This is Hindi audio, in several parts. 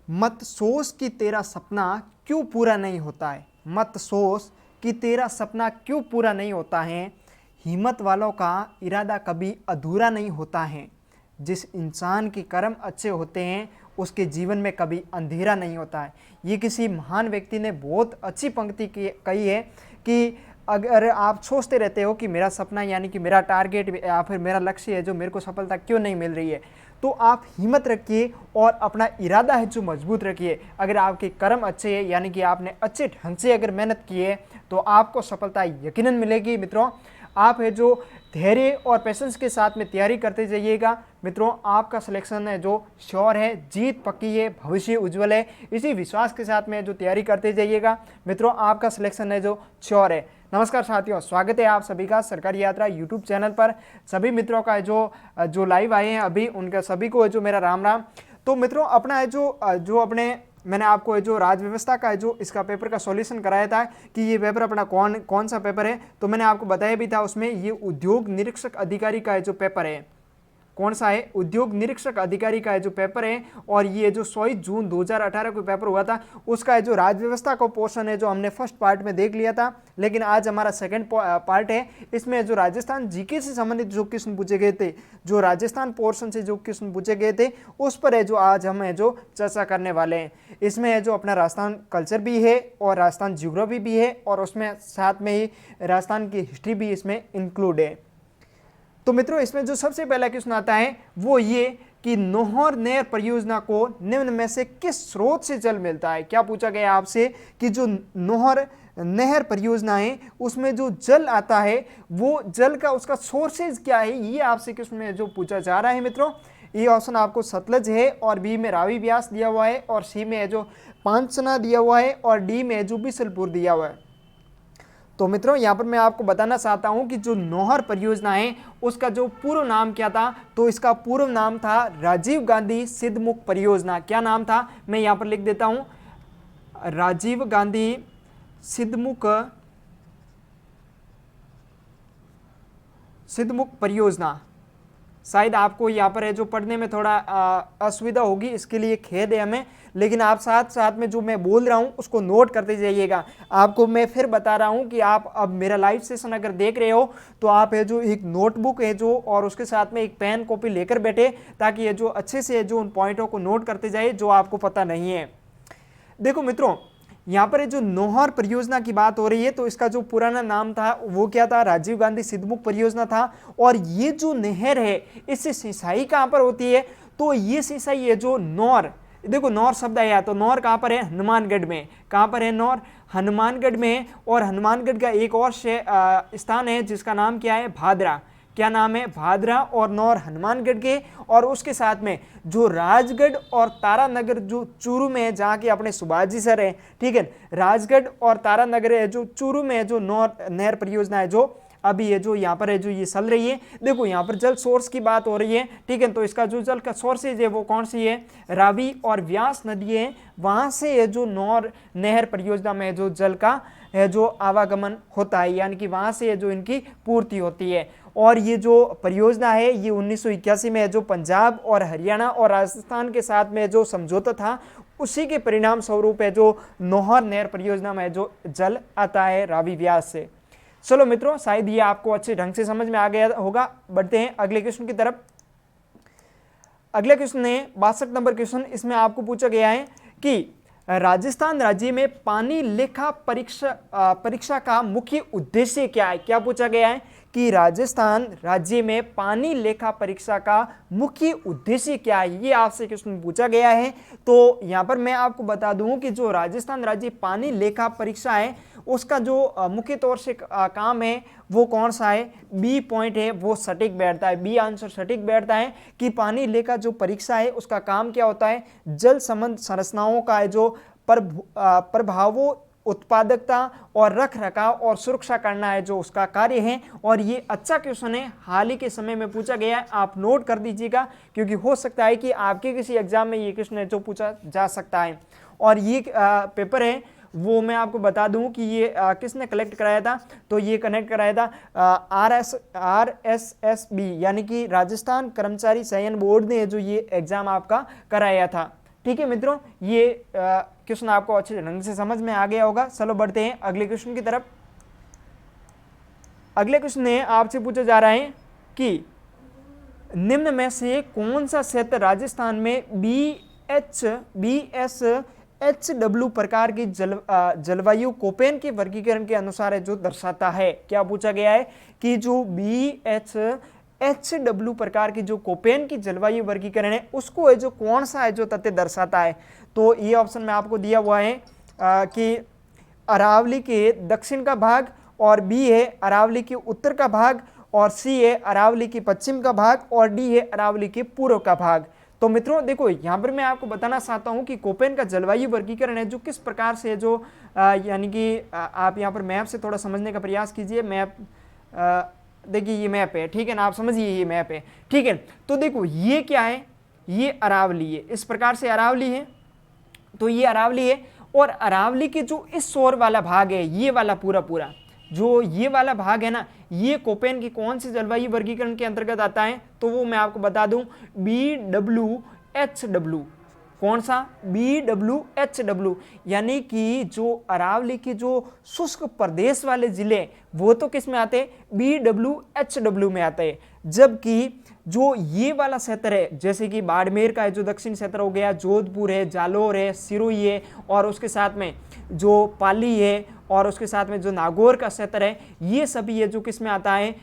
मत सोच कि तेरा सपना क्यों पूरा नहीं होता है, मत सोच कि तेरा सपना क्यों पूरा नहीं होता है। हिम्मत वालों का इरादा कभी अधूरा नहीं होता है। जिस इंसान के कर्म अच्छे होते हैं उसके जीवन में कभी अंधेरा नहीं होता है। ये किसी महान व्यक्ति ने बहुत अच्छी पंक्ति कही है कि अगर आप सोचते रहते हो कि मेरा सपना यानी कि मेरा टारगेट या फिर मेरा लक्ष्य है जो मेरे को सफलता क्यों नहीं मिल रही है, तो आप हिम्मत रखिए और अपना इरादा है जो मजबूत रखिए। अगर आपके कर्म अच्छे हैं यानी कि आपने अच्छे ढंग से अगर मेहनत की है तो आपको सफलता यकीनन मिलेगी। मित्रों, आप है जो धैर्य और पेशेंस के साथ में तैयारी करते जाइएगा। मित्रों, आपका सिलेक्शन है जो श्योर है, जीत पक्की है, भविष्य उज्जवल है। इसी विश्वास के साथ में जो तैयारी करते जाइएगा मित्रों, आपका सिलेक्शन है जो श्योर है। नमस्कार साथियों, स्वागत है आप सभी का सरकारी यात्रा यूट्यूब चैनल पर। सभी मित्रों का जो लाइव आए हैं अभी, उनका सभी को जो मेरा राम राम। तो मित्रों, अपना है जो अपने मैंने आपको जो राज व्यवस्था का जो इसका पेपर का सॉल्यूशन कराया था कि ये पेपर अपना कौन सा पेपर है, तो मैंने आपको बताया भी था उसमें ये उद्योग निरीक्षक अधिकारी का जो पेपर है। कौन सा है? उद्योग निरीक्षक अधिकारी का जो पेपर है। और ये जो 24 जून 2018 को पेपर हुआ था उसका जो राज व्यवस्था का पोर्शन है जो हमने फर्स्ट पार्ट में देख लिया था, लेकिन आज हमारा सेकंड पार्ट है। इसमें जो राजस्थान जीके से संबंधित जो क्वेश्चन पूछे गए थे, जो राजस्थान पोर्शन से जो क्वेश्चन पूछे गए थे, उस पर है जो आज हम है जो चर्चा करने वाले हैं। इसमें है जो अपना राजस्थान कल्चर भी है और राजस्थान ज्योग्राफी भी है और उसमें साथ में ही राजस्थान की हिस्ट्री भी इसमें इंक्लूड है। तो मित्रों, इसमें जो सबसे पहला क्वेश्चन आता है वो ये कि नौहर नहर परियोजना को निम्न में से किस स्रोत से जल मिलता है। क्या पूछा गया आपसे कि जो नौहर नहर परियोजना है उसमें जो जल आता है वो जल का उसका सोर्सेज क्या है, ये आपसे क्वेश्चन में जो पूछा जा रहा है। मित्रों, ये ऑप्शन आपको सतलज है और बी में रावी व्यास दिया हुआ है और सी में है जो पांचना दिया हुआ है और डी में जो बिसलपुर दिया हुआ है। तो मित्रों, यहाँ पर मैं आपको बताना चाहता हूँ कि जो नौहर परियोजना है उसका जो पूर्व नाम क्या था, तो इसका पूर्व नाम था राजीव गांधी सिद्धमुख परियोजना। क्या नाम था, मैं यहाँ पर लिख देता हूँ, राजीव गांधी सिद्धमुख परियोजना। शायद आपको यहाँ पर है जो पढ़ने में थोड़ा असुविधा होगी, इसके लिए खेद है हमें, लेकिन आप साथ साथ में जो मैं बोल रहा हूँ उसको नोट करते जाइएगा। आपको मैं फिर बता रहा हूँ कि आप अब मेरा लाइव सेशन अगर देख रहे हो तो आप है जो एक नोटबुक है जो और उसके साथ में एक पेन कॉपी लेकर बैठे, ताकि ये जो अच्छे से जो उन पॉइंटों को नोट करते जाए जो आपको पता नहीं है। देखो मित्रों, यहाँ पर जो नौहर परियोजना की बात हो रही है तो इसका जो पुराना नाम था वो क्या था, राजीव गांधी सिद्धमुख परियोजना था। और ये जो नहर है इससे सिंचाई कहाँ पर होती है, तो ये सिंचाई है जो नौर, देखो नौर शब्द आया तो नौर कहाँ पर है, हनुमानगढ़ में। कहाँ पर है नौर, हनुमानगढ़ में। और हनुमानगढ़ का एक और स्थान है जिसका नाम क्या है, भादरा। क्या नाम है, भादरा और नौर हनुमानगढ़ के। और उसके साथ में जो राजगढ़ और तारानगर जो चूरू में है, जहाँ के अपने सुभाष जी सर है, ठीक है, राजगढ़ और तारानगर है जो चूरू में है, जो नौर नहर परियोजना है जो अभी ये जो यहाँ पर है जो ये चल रही है। देखो यहाँ पर जल सोर्स की बात हो रही है, ठीक है, तो इसका जो जल का सोर्सेज है वो कौन सी है, रावी और व्यास नदी है, वहाँ से ये जो नौर नहर परियोजना में जो जल का है जो आवागमन होता है, यानी कि वहाँ से जो इनकी पूर्ति होती है। और ये जो परियोजना है ये 1981 में जो पंजाब और हरियाणा और राजस्थान के साथ में जो समझौता था उसी के परिणाम स्वरूप है जो नौहर नहर परियोजना में जो जल आता है रावी व्यास से। चलो मित्रों, शायद ये आपको अच्छे ढंग से समझ में आ गया होगा। बढ़ते हैं अगले क्वेश्चन की तरफ। अगले क्वेश्चन है 62 नंबर क्वेश्चन। इसमें आपको पूछा गया है कि राजस्थान राज्य में पानी लेखा परीक्षा का मुख्य उद्देश्य क्या है। क्या पूछा गया है कि राजस्थान राज्य में पानी लेखा परीक्षा का मुख्य उद्देश्य क्या है, ये आपसे क्वेश्चन पूछा गया है। तो यहाँ पर मैं आपको बता दूं कि जो राजस्थान राज्य पानी लेखा परीक्षा है उसका जो मुख्य तौर से काम है वो कौन सा है, बी पॉइंट है वो सटीक बैठता है, बी आंसर सटीक बैठता है कि पानी लेखा जो परीक्षा है उसका काम क्या होता है, जल संबंध संरचनाओं का जो प्रभावों, उत्पादकता और रख रखाव और सुरक्षा करना है जो उसका कार्य है। और ये अच्छा क्वेश्चन है, हाल ही के समय में पूछा गया है, आप नोट कर दीजिएगा क्योंकि हो सकता है कि आपके किसी एग्जाम में ये क्वेश्चन है जो पूछा जा सकता है। और ये पेपर है वो मैं आपको बता दूं कि ये किसने कलेक्ट कराया था, तो ये कनेक्ट कराया था RSSB यानी कि राजस्थान कर्मचारी चयन बोर्ड ने जो ये एग्जाम आपका कराया था, ठीक है मित्रों, ये क्वेश्चन आपको अच्छे ढंग से समझ में आ गया होगा। चलो बढ़ते हैं अगले क्वेश्चन की तरफ। अगले क्वेश्चन में आपसे पूछा जा रहा है कि निम्न में से कौन सा क्षेत्र राजस्थान में BSHW प्रकार की जलवायु कोपेन के वर्गीकरण के अनुसार है जो दर्शाता है। क्या पूछा गया है कि जो BSHW प्रकार की जो कोपेन की जलवायु वर्गीकरण है उसको है जो कौन सा है जो तथ्य दर्शाता है। तो ये ऑप्शन में आपको दिया हुआ है कि अरावली के दक्षिण का भाग, और बी है अरावली के उत्तर का भाग, और सी है अरावली के पश्चिम का भाग, और डी है अरावली के पूर्व का भाग। तो मित्रों देखो यहाँ पर मैं आपको बताना चाहता हूँ कि कोपेन का जलवायु वर्गीकरण है जो किस प्रकार से जो यानी कि आप यहाँ पर मैप से थोड़ा समझने का प्रयास कीजिए। मैप देखिए ये मैप है, ठीक है ना, आप समझिए ये मैप है, ठीक है। तो देखो ये क्या है, ये अरावली है, इस प्रकार से अरावली है, तो ये अरावली है। और अरावली के जो इस शोर वाला भाग है, ये वाला पूरा पूरा जो ये वाला भाग है ना, ये कोपेन की कौन सी जलवायु वर्गीकरण के अंतर्गत आता है, तो वो मैं आपको बता दूं BWHW। कौन सा? BWHW, यानी कि जो अरावली के जो शुष्क प्रदेश वाले जिले वो तो किस में आते हैं? BWHW में आते हैं। जबकि जो ये वाला क्षेत्र है जैसे कि बाड़मेर का है जो दक्षिण क्षेत्र हो गया, जोधपुर है, जालोर है, सिरोही है, और उसके साथ में जो पाली है, और उसके साथ में जो नागौर का क्षेत्र है, ये सभी ये जो किस में आता है?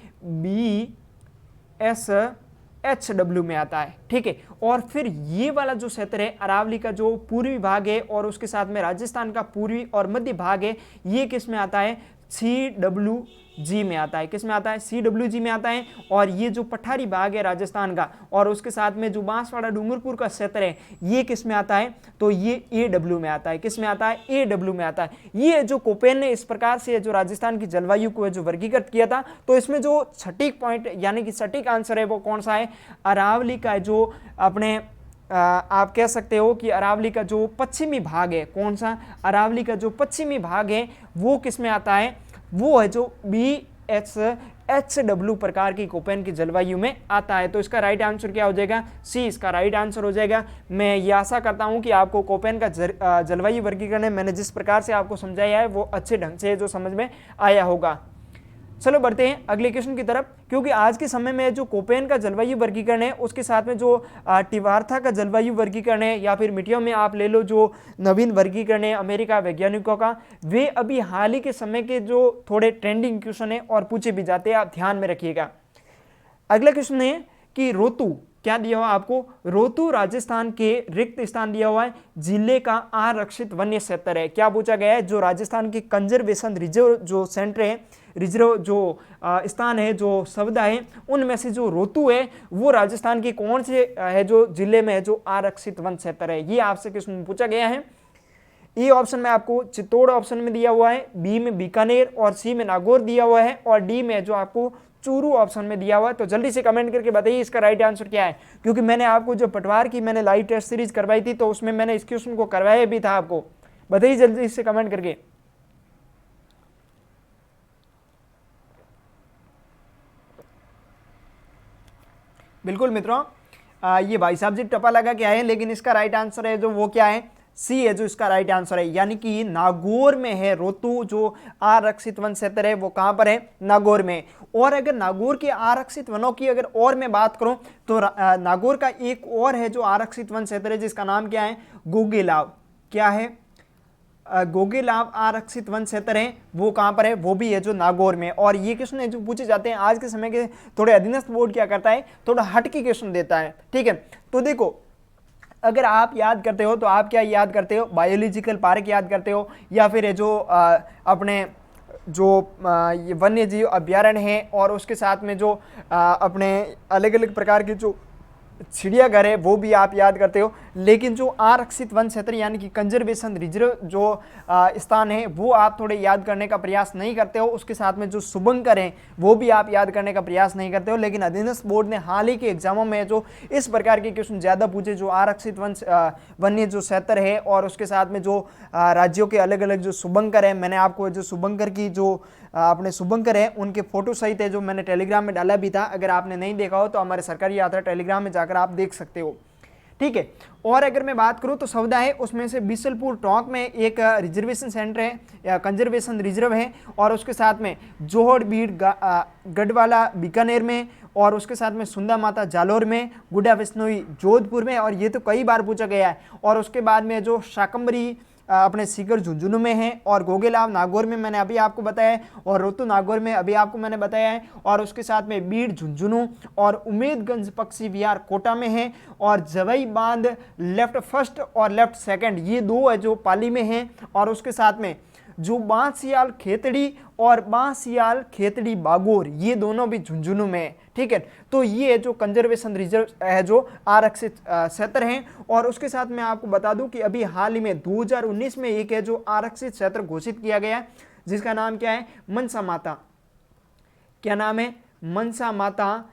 BSHW में आता है, ठीक है। और फिर ये वाला जो क्षेत्र है अरावली का जो पूर्वी भाग है और उसके साथ में राजस्थान का पूर्वी और मध्य भाग है, ये किस में आता है? CWG में आता है। किस में आता है? CWG में आता है। और ये जो पठारी भाग है राजस्थान का और उसके साथ में जो बांसवाड़ा डूंगरपुर का क्षेत्र है, ये किस में आता है? तो ये AW में आता है। किस में आता है? AW में आता है। ये जो कोपेन ने इस प्रकार से जो राजस्थान की जलवायु को जो वर्गीकृत किया था, तो इसमें जो सटीक पॉइंट यानी कि सटीक आंसर है वो कौन सा है? अरावली का जो अपने आप कह सकते हो कि अरावली का जो पश्चिमी भाग है, कौन सा? अरावली का जो पश्चिमी भाग है वो किस में आता है? वो है जो BSHW प्रकार की कोपेन की जलवायु में आता है। तो इसका राइट आंसर क्या हो जाएगा? सी इसका राइट आंसर हो जाएगा। मैं ये आशा करता हूं कि आपको कोपेन का जलवायु वर्गीकरण मैंने जिस प्रकार से आपको समझाया है वो अच्छे ढंग से जो समझ में आया होगा। चलो बढ़ते हैं अगले क्वेश्चन की तरफ, क्योंकि आज के समय में जो कोपेन का जलवायु वर्गीकरण है उसके साथ में जो टिवार्था का जलवायु वर्गीकरण है, या फिर मिटियो में आप ले लो जो नवीन वर्गीकरण है अमेरिका वैज्ञानिकों का, वे अभी हाल ही के समय के जो थोड़े ट्रेंडिंग क्वेश्चन है और पूछे भी जाते हैं, आप ध्यान में रखिएगा। अगला क्वेश्चन है कि रोतु क्या दिया हुआ आपको? रोतु राजस्थान के रिक्त स्थान दिया हुआ है, जिले का आरक्षित वन्य क्षेत्र है। क्या पूछा गया है? जो राजस्थान की कंजर्वेशन रिजर्व जो सेंटर है, रिजर्व जो स्थान है, जो सविधा है, उनमें से जो रोतु है वो राजस्थान की कौन से है जो जिले में है जो आरक्षित वन क्षेत्र है? ये आपसे क्वेश्चन पूछा गया है। ए ऑप्शन में आपको चित्तौड़ ऑप्शन में दिया हुआ है, बी में बीकानेर, और सी में नागौर दिया हुआ है, और डी में जो आपको चूरू ऑप्शन में दिया हुआ है। तो जल्दी से कमेंट करके बताइए इसका राइट आंसर क्या है, क्योंकि मैंने आपको जो पटवार की मैंने लाइव टेस्ट सीरीज करवाई थी तो उसमें मैंने इस क्वेश्चन को करवाया भी था। आपको बताइए जल्दी से कमेंट करके। बिल्कुल मित्रों, ये भाई साहब जी टपा लगा के आए हैं, लेकिन इसका राइट आंसर है जो वो क्या है? सी है जो इसका राइट आंसर है, यानी कि नागौर में है रोतु जो आरक्षित वन क्षेत्र है वो कहां पर है? नागौर में। और अगर नागौर के आरक्षित वनों की अगर और मैं बात करूं तो नागौर का एक और है जो आरक्षित वन क्षेत्र है जिसका नाम क्या है? गोगेलाव। क्या है? गोगेलाव आरक्षित वन क्षेत्र है, वो कहां पर है? वो भी है जो नागौर में। और ये क्वेश्चन जो पूछे जाते हैं आज के समय के, थोड़े अधीनस्थ बोर्ड क्या करता है, थोड़ा हटके क्वेश्चन देता है, ठीक है। तो देखो अगर आप याद करते हो तो आप क्या याद करते हो? बायोलॉजिकल पार्क याद करते हो, या फिर जो अपने जो वन्य जीव अभ्यारण्य है, और उसके साथ में जो अपने अलग अलग प्रकार के जो चिड़ियाघर है वो भी आप याद करते हो। लेकिन जो आरक्षित वन क्षेत्र यानी कि कंजर्वेशन रिजर्व जो स्थान है वो आप थोड़े याद करने का प्रयास नहीं करते हो। उसके साथ में जो शुभंकर हैं वो भी आप याद करने का प्रयास नहीं करते हो। लेकिन अधीनस्थ बोर्ड ने हाल ही के एग्जामों में जो इस प्रकार के क्वेश्चन ज़्यादा पूछे, जो आरक्षित वन्य जो क्षेत्र है और उसके साथ में जो राज्यों के अलग अलग जो शुभंकर है, मैंने आपको जो शुभंकर की जो अपने शुभंकर है उनके फोटो सहित है जो मैंने टेलीग्राम में डाला भी था। अगर आपने नहीं देखा हो तो हमारे सरकारी यात्रा टेलीग्राम में जाकर आप देख सकते हो, ठीक है। और अगर मैं बात करूं तो सौदा है उसमें से बिसलपुर टोंक में एक रिजर्वेशन सेंटर है या कंजर्वेशन रिजर्व है, और उसके साथ में जोहड़ बीड़ गढ़वाला बीकानेर में, और उसके साथ में सुंदा माता जालोर में, गुड्डा विश्नोई जोधपुर में, और ये तो कई बार पूछा गया है। और उसके बाद में जो शाकंबरी अपने सीकर झुंझुनू में है, और गोगेलाव नागौर में मैंने अभी आपको बताया है, और रोहतू नागौर में अभी आपको मैंने बताया है, और उसके साथ में बीड़ झुंझुनू और उम्मेदगंज पक्षी विहार कोटा में है, और जवई बांध लेफ्ट फर्स्ट और लेफ्ट सेकंड ये दो है जो पाली में है, और उसके साथ में जो बांसियाल खेतड़ी और बांसियाल खेतड़ी बागोर ये दोनों भी झुंझुनू में है, ठीक है। तो ये जो कंजर्वेशन रिजर्व है जो आरक्षित क्षेत्र हैं। और उसके साथ मैं आपको बता दूं कि अभी हाल ही में 2019 में एक है जो आरक्षित क्षेत्र घोषित किया गया है, जिसका नाम क्या है, मनसा माता। क्या नाम है, मनसा माता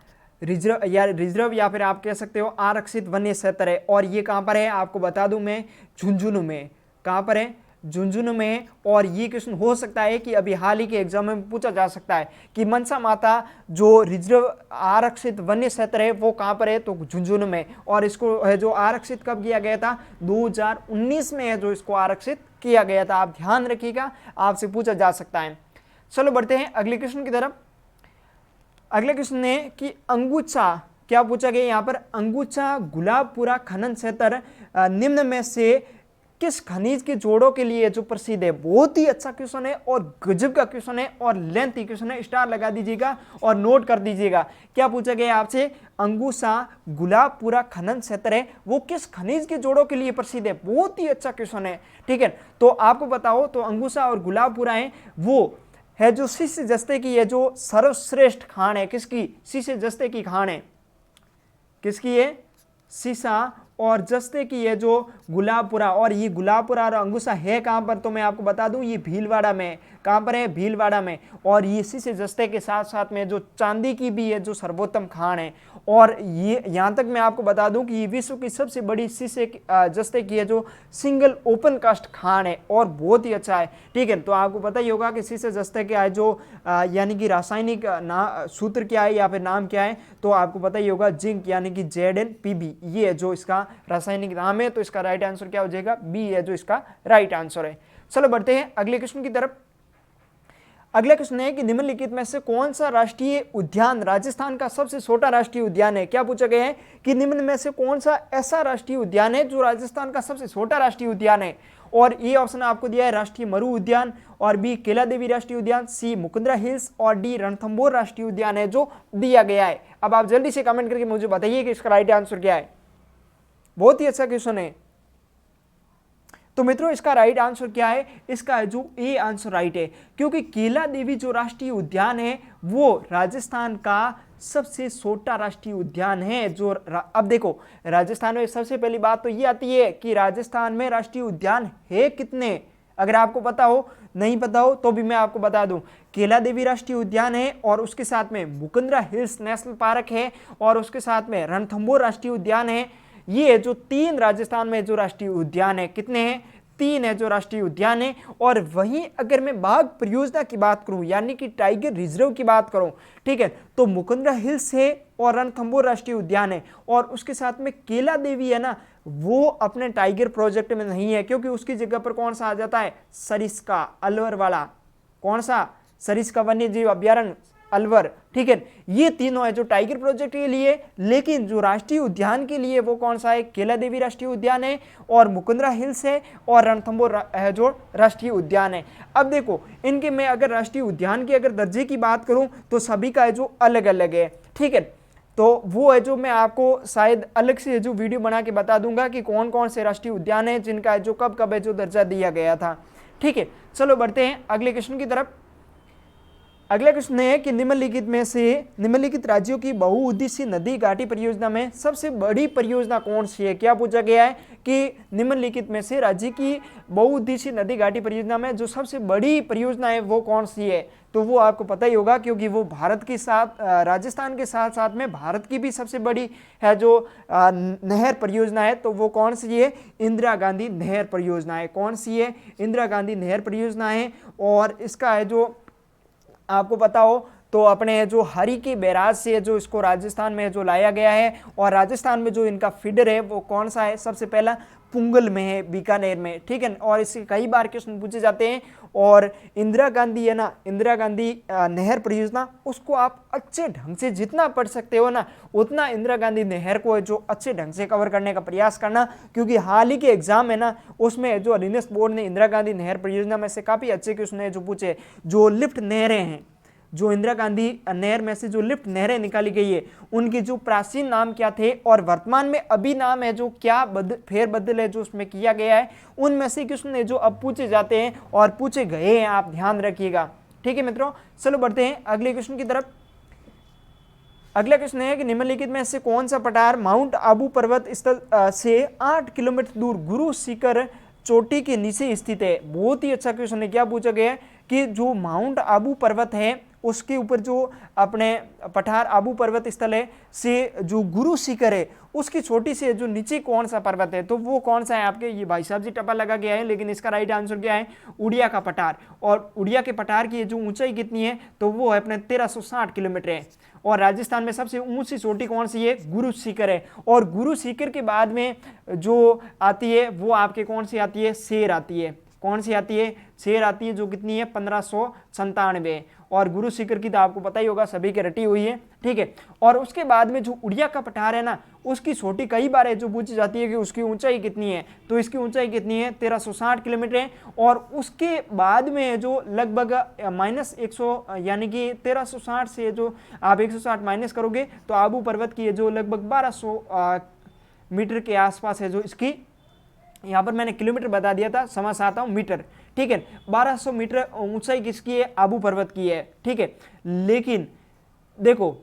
रिजर्व या फिर आप कह सकते हो आरक्षित वन्य क्षेत्र है। और ये कहां पर है आपको बता दूं मैं, झुंझुनू में। कहां पर है, झुंझुनू में। और ये क्वेश्चन हो सकता है कि अभी हाल ही के एग्जाम में पूछा जा सकता है कि मनसा माता जो रिजर्व आरक्षित वन्य क्षेत्र है वो कहां पर है, तो झुंझुनू में। और इसको है जो आरक्षित कब किया गया था, 2019 में है जो इसको आरक्षित किया गया था। आप ध्यान रखिएगा, आपसे पूछा जा सकता है। चलो बढ़ते हैं अगले क्वेश्चन की तरफ। अगले क्वेश्चन ने कि अंगुचा, क्या पूछा गया यहाँ पर, अंगुचा गुलाबपुरा खनन क्षेत्र निम्न में से किस खनिज के जोड़ों के लिए जो प्रसिद्ध है। बहुत ही अच्छा क्वेश्चन है और गजब का क्वेश्चन है और लेंथी क्वेश्चन है, स्टार लगा दीजिएगा और नोट कर दीजिएगा। क्या पूछा गया आपसे, अंगुसा गुलाबपुरा खनन क्षेत्र है वो किस खनिज के जोड़ों के लिए प्रसिद्ध है। बहुत ही अच्छा क्वेश्चन है, ठीक है। तो आपको बताओ, तो अंगुसा और गुलाबपुरा है वो है जो शीशे जस्ते की है जो सर्वश्रेष्ठ खान है। किसकी, शीशे जस्ते की खान है। किसकी है, शीशा और जस्ते की है जो गुलाबपुरा। और ये गुलाबपुरा और अंगुसा है कहां पर, तो मैं आपको बता दूं ये भीलवाड़ा में। कहां पर है, भीलवाड़ा में। और ये शीशे जस्ते के साथ साथ में जो चांदी की भी है जो सर्वोत्तम खान है। और ये यहां तक मैं आपको बता दूं कि ये विश्व की सबसे बड़ी शीशे जस्ते की है जो सिंगल ओपन कास्ट खान है और बहुत ही अच्छा है, ठीक है। तो आपको पता ही होगा कि शीशे जस्ते क्या है जो यानी कि रासायनिक सूत्र क्या है या फिर नाम क्या है, तो आपको पता ही होगा जिंक यानी कि ZnPb ये है जो इसका रासायनिक नाम है। तो इसका राइट आंसर क्या हो जाएगा, बी है जो इसका राइट आंसर है। चलो बढ़ते हैं अगले क्वेश्चन की तरफ। अगला क्वेश्चन है कि निम्नलिखित में से कौन सा राष्ट्रीय उद्यान राजस्थान का सबसे छोटा राष्ट्रीय उद्यान है। क्या पूछा गया है कि निम्न में से कौन सा ऐसा राष्ट्रीय उद्यान है जो राजस्थान का सबसे छोटा राष्ट्रीय उद्यान है। और ये ऑप्शन आपको दिया है राष्ट्रीय मरु उद्यान, और बी केला देवी राष्ट्रीय उद्यान, सी मुकुंदरा हिल्स, और डी रणथंभौर राष्ट्रीय उद्यान है जो दिया गया है। अब आप जल्दी से कमेंट करके मुझे बताइए कि इसका राइट आंसर क्या है। बहुत ही अच्छा क्वेश्चन है। तो मित्रों इसका राइट आंसर क्या है, इसका है जो ए आंसर राइट है, क्योंकि केला देवी जो राष्ट्रीय उद्यान है वो राजस्थान का सबसे छोटा राष्ट्रीय उद्यान है। जो अब देखो राजस्थान में सबसे पहली बात तो ये आती है कि राजस्थान में राष्ट्रीय उद्यान है कितने। अगर आपको पता हो, नहीं पता हो तो भी मैं आपको बता दूं, केला देवी राष्ट्रीय उद्यान है, और उसके साथ में मुकुंदरा हिल्स नेशनल पार्क है, और उसके साथ में रणथंभौर राष्ट्रीय उद्यान है। ये जो 3 राजस्थान में जो राष्ट्रीय उद्यान है, कितने हैं, 3 है जो राष्ट्रीय उद्यान है। और वहीं अगर मैं बाघ परियोजना की बात करूं यानी कि टाइगर रिजर्व की बात करूं, ठीक है, तो मुकुंदरा हिल्स है और रणथंभौर राष्ट्रीय उद्यान है। और उसके साथ में केला देवी है ना, वो अपने टाइगर प्रोजेक्ट में नहीं है, क्योंकि उसकी जगह पर कौन सा आ जाता है, सरिस्का अलवर वाला, कौन सा, सरिस्का वन्य जीव अभ्यारण्य अलवर, ठीक है। ये तीनों है जो टाइगर प्रोजेक्ट के लिए, लेकिन जो राष्ट्रीय उद्यान के लिए वो कौन सा है, केला देवी राष्ट्रीय उद्यान है, और मुकुंदरा हिल्स है, और रणथंभौर है जो राष्ट्रीय उद्यान है। अब देखो इनके मैं अगर राष्ट्रीय उद्यान के अगर दर्जे की बात करूं तो सभी का है जो अलग अलग है, ठीक है। तो वो है जो मैं आपको शायद अलग से जो वीडियो बना के बता दूंगा कि कौन कौन से राष्ट्रीय उद्यान है जिनका जो कब कब है जो दर्जा दिया गया था, ठीक है। चलो बढ़ते हैं अगले क्वेश्चन की तरफ। अगला क्वेश्चन है कि निम्नलिखित राज्यों की बहुउद्देशीय नदी घाटी परियोजना में सबसे बड़ी परियोजना कौन सी है। क्या पूछा गया है कि निम्नलिखित में से राज्य की बहुउद्देशीय नदी घाटी परियोजना में जो सबसे बड़ी परियोजना है वो कौन सी है। तो वो आपको पता ही होगा, क्योंकि वो भारत के साथ राजस्थान के साथ साथ में भारत की भी सबसे बड़ी है जो नहर परियोजना है। तो वो कौन सी है, इंदिरा गांधी नहर परियोजना है। कौन सी है, इंदिरा गांधी नहर परियोजना है। और इसका है जो आपको पता हो तो अपने जो हरिकी बैराज से जो इसको राजस्थान में जो लाया गया है, और राजस्थान में जो इनका फीडर है वो कौन सा है, सबसे पहला पुंगल में है, बीकानेर में, ठीक है। और इसके कई बार क्वेश्चन पूछे जाते हैं। और इंदिरा गांधी है ना, इंदिरा गांधी नहर परियोजना, उसको आप अच्छे ढंग से जितना पढ़ सकते हो ना उतना इंदिरा गांधी नहर को जो अच्छे ढंग से कवर करने का प्रयास करना, क्योंकि हाल ही के एग्जाम है ना उसमें जो अधीनस्थ बोर्ड ने इंदिरा गांधी नहर परियोजना में से काफी अच्छे क्वेश्चन है जो पूछे। जो लिफ्ट नहरें हैं, जो इंदिरा गांधी नहर में से जो लिफ्ट नहरें निकाली गई है, उनकी जो प्राचीन नाम क्या थे और वर्तमान में अभी नाम है जो क्या फेरबदल है जो उसमें किया गया है, उनमें से क्वेश्चन है जो अब पूछे जाते हैं और पूछे गए हैं, आप ध्यान रखिएगा, ठीक है मित्रों। चलो बढ़ते हैं अगले क्वेश्चन की तरफ। अगला क्वेश्चन है कि निम्नलिखित में से कौन सा पठार माउंट आबू पर्वत स्थल से 8 किलोमीटर दूर गुरु शिखर चोटी के नीचे स्थित है। बहुत ही अच्छा क्वेश्चन है। क्या पूछा गया है कि जो माउंट आबू पर्वत है उसके ऊपर जो अपने पठार आबू पर्वत स्थल है से जो गुरु शिखर है उसकी छोटी से जो नीचे कौन सा पर्वत है, तो वो कौन सा है आपके, ये भाई साहब जी टप्पा लगा गया है, लेकिन इसका राइट आंसर क्या है, उड़िया का पठार। और उड़िया के पठार की जो ऊंचाई कितनी है, तो वो है अपने 1360 किलोमीटर है। और राजस्थान में सबसे ऊंची चोटी कौन सी है, गुरु शिखर है। और गुरु शिखर के बाद में जो आती है वो आपके कौन सी आती है, शेर आती है। कौन सी आती है, शेर आती है, जो कितनी है 1597। और गुरु शिखर की तो आपको पता ही होगा, सभी के रटी हुई है, ठीक है। और उसके बाद में जो उड़िया का पठार है ना उसकी छोटी कई बार है जो पूछी जाती है कि उसकी ऊंचाई कितनी है, तो इसकी ऊंचाई कितनी है 1360 किलोमीटर है। और उसके बाद में जो लगभग -100 यानी कि 1360 से जो आप 160 माइनस करोगे तो आबू पर्वत की जो लगभग 1200 मीटर के आसपास है जो इसकी, यहाँ पर मैंने किलोमीटर बता दिया था, समझ आता हूँ मीटर, ठीक है। 1200 मीटर ऊंचाई किसकी है, आबू पर्वत की है, ठीक है। लेकिन देखो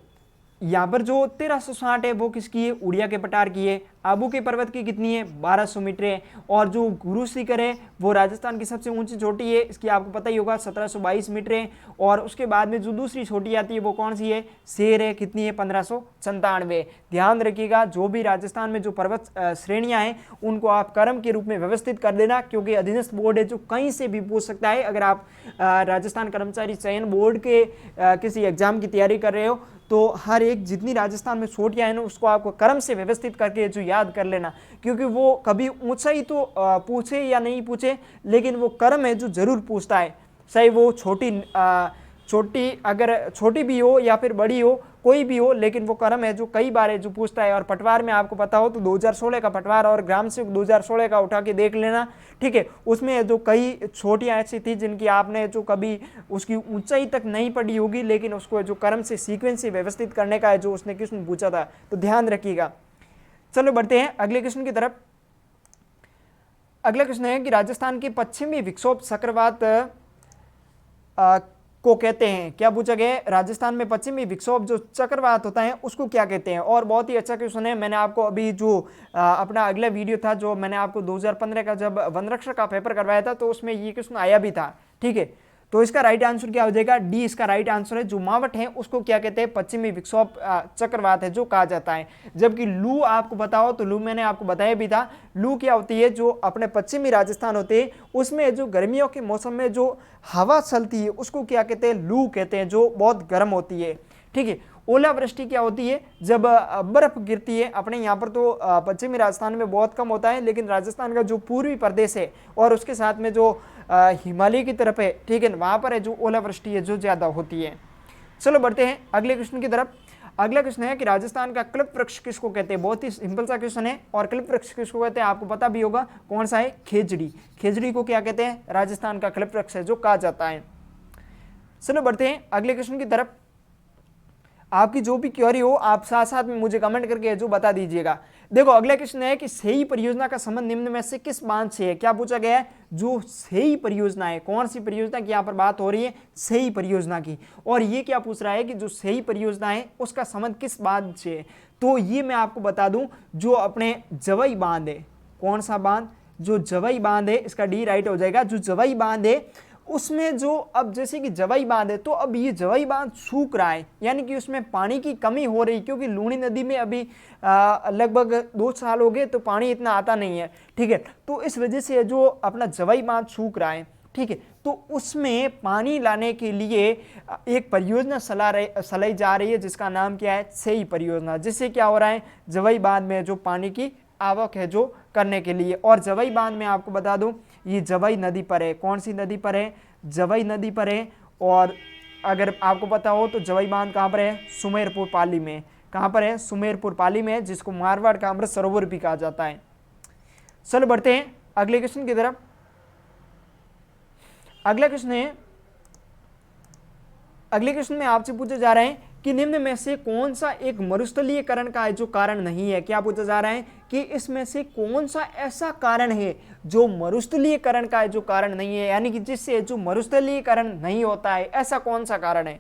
यहाँ पर जो 1360 है वो किसकी है, उड़िया के पठार की है। आबू के पर्वत की कितनी है, 1200 मीटर है। और जो गुरु शिखर है वो राजस्थान की सबसे ऊंची चोटी है, इसकी आपको पता ही होगा 1722 मीटर है। और उसके बाद में जो दूसरी छोटी आती है वो कौन सी है, शेर है, कितनी है 1597। ध्यान रखिएगा, जो भी राजस्थान में जो पर्वत श्रेणियां हैं उनको आप क्रम के रूप में व्यवस्थित कर देना, क्योंकि अधीनस्थ बोर्ड है जो कहीं से भी पूछ सकता है। अगर आप राजस्थान कर्मचारी चयन बोर्ड के किसी एग्जाम की तैयारी कर रहे हो तो हर एक जितनी राजस्थान में चोटियां हैं ना उसको आपको क्रम से व्यवस्थित करके जो याद कर लेना, क्योंकि वो कभी ऊंचाई तो पूछे या नहीं पूछे, लेकिन वो क्रम है जो जरूर पूछता है, चाहे वो छोटी अगर छोटी भी हो या फिर बड़ी हो, कोई भी हो, लेकिन वो क्रम है जो कई बार है जो पूछता है। और पटवार में आपको पता हो तो 2016 का पटवार और ग्राम सेवक 2016 का उठा के देख लेना, ठीक है। उसमें जो कई छोटियां ऐसी थी जिनकी आपने जो कभी उसकी ऊंचाई तक नहीं पढ़ी होगी, लेकिन उसको जो क्रम से सीक्वेंस से व्यवस्थित करने का है जो उसने क्वेश्चन पूछा था, तो ध्यान रखिएगा। चलो बढ़ते हैं अगले क्वेश्चन की तरफ। अगला क्वेश्चन है कि राजस्थान के पश्चिमी विक्षोभ चक्रवात को कहते हैं। क्या पूछा गया है, राजस्थान में पश्चिमी विक्षोभ जो चक्रवात होता है उसको क्या कहते हैं। और बहुत ही अच्छा क्वेश्चन है। मैंने आपको अभी जो अपना अगला वीडियो था जो मैंने आपको 2015 का जब वन रक्षक का पेपर करवाया था तो उसमें ये क्वेश्चन आया भी था, ठीक है। तो इसका राइट आंसर क्या हो जाएगा, डी इसका राइट आंसर है। जो मावट है उसको क्या कहते हैं, पश्चिमी विक्षोभ चक्रवात है जो कहा जाता है। जबकि लू आपको बताओ तो लू मैंने आपको बताया भी था, लू क्या होती है, जो अपने पश्चिमी राजस्थान होते हैं उसमें जो गर्मियों के मौसम में जो हवा चलती है उसको क्या कहते हैं, लू कहते हैं, जो बहुत गर्म होती है, ठीक है। ओलावृष्टि क्या होती है, जब बर्फ गिरती है। अपने यहाँ पर तो पश्चिमी राजस्थान में बहुत कम होता है, लेकिन राजस्थान का जो पूर्वी प्रदेश है और उसके साथ में जो हिमालय की तरफ है, ठीक है, वहाँ पर है जो ओलावृष्टि है जो ज़्यादा होती है। चलो बढ़ते हैं अगले क्वेश्चन की तरफ। अगला क्वेश्चन है कि राजस्थान का क्लिप वृक्ष किसको कहते हैं। बहुत ही सिंपल सा क्वेश्चन है। और क्लिप वृक्ष किसको कहते हैं आपको पता भी होगा, कौन सा है, खेजड़ी। खेजड़ी को क्या कहते हैं, राजस्थान का क्लिप वृक्ष है जो कहा जाता है। चलो बढ़ते हैं अगले क्वेश्चन की तरफ। आपकी जो भी क्वेरी हो आप साथ साथ में मुझे कमेंट करके जो बता दीजिएगा। देखो अगला क्वेश्चन है कि सेई परियोजना का संबंध निम्न में से किस बांध से है। क्या पूछा गया है, जो सेई परियोजना है, कौन सी परियोजना की यहाँ पर बात हो रही है, सेई परियोजना की। और ये क्या पूछ रहा है कि जो सेई परियोजना है उसका संबंध किस बांध से है। तो ये मैं आपको बता दूं, जो अपने जवई बांध है। कौन सा बांध, जो जवई बांध है, इसका डी राइट हो जाएगा। जो जवई बांध है उसमें जो अब जैसे कि जवई बांध है तो अब ये जवई बांध सूख रहा है, यानी कि उसमें पानी की कमी हो रही, क्योंकि लूणी नदी में अभी लगभग 2 साल हो गए तो पानी इतना आता नहीं है, ठीक है। तो इस वजह से जो अपना जवई बांध सूख रहा है, ठीक ठीक है। तो उसमें पानी लाने के लिए एक परियोजना चलाई जा रही है जिसका नाम क्या है, सेई परियोजना, जिससे क्या हो रहा है, जवई बांध में जो पानी की आवक है जो करने के लिए। और जवई बांध में आपको बता दूं ये जवई नदी पर है। कौन सी नदी पर है, जवई नदी पर है। और अगर आपको पता हो तो जवई बांध कहाँ पर है, सुमेरपुर पाली में। कहाँ पर है, सुमेरपुर पाली में, जिसको मारवाड़ का अमृत सरोवर भी कहा जाता है। चलो बढ़ते हैं अगले क्वेश्चन की तरफ। अगला क्वेश्चन है, अगले क्वेश्चन में आपसे पूछा जा रहा है कि निम्न में से कौन सा एक मरुस्थलीयकरण का जो कारण नहीं है। क्या पूछा जा रहा है कि इसमें से कौन सा ऐसा कारण है जो मरुस्थलीयकरण का जो कारण नहीं है, यानी कि जिससे जो मरुस्थलीयकरण नहीं होता है, ऐसा कौन सा कारण है।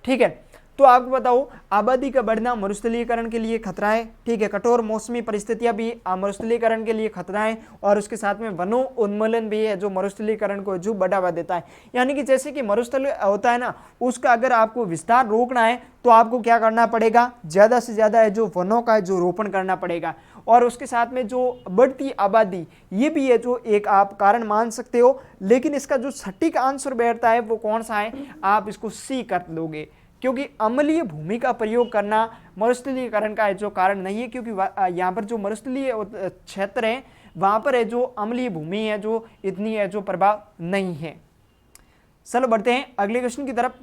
ठीक है, तो आपको बताओ आबादी का बढ़ना मरुस्थलीकरण के लिए खतरा है। ठीक है, कठोर मौसमी परिस्थितियां भी मरुस्थलीकरण के लिए खतरा है। और उसके साथ में वनों उन्मूलन भी है जो मरुस्थलीकरण को जो बढ़ावा देता है। यानी कि जैसे कि मरुस्थल होता है ना, उसका अगर आपको विस्तार रोकना है तो आपको क्या करना पड़ेगा, ज़्यादा से ज़्यादा जो वनों का जो रोपण करना पड़ेगा। और उसके साथ में जो बढ़ती आबादी, ये भी है जो एक आप कारण मान सकते हो। लेकिन इसका जो सटीक आंसर बैठता है वो कौन सा है, आप इसको सी कर लोगे, क्योंकि अम्लीय भूमि का प्रयोग करना मरुस्थलीकरण का जो कारण नहीं है। क्योंकि यहाँ पर जो मरुस्थलीय क्षेत्र है वहाँ पर है जो अम्लीय भूमि है जो इतनी है जो प्रभाव नहीं है। चलो बढ़ते हैं अगले क्वेश्चन की तरफ।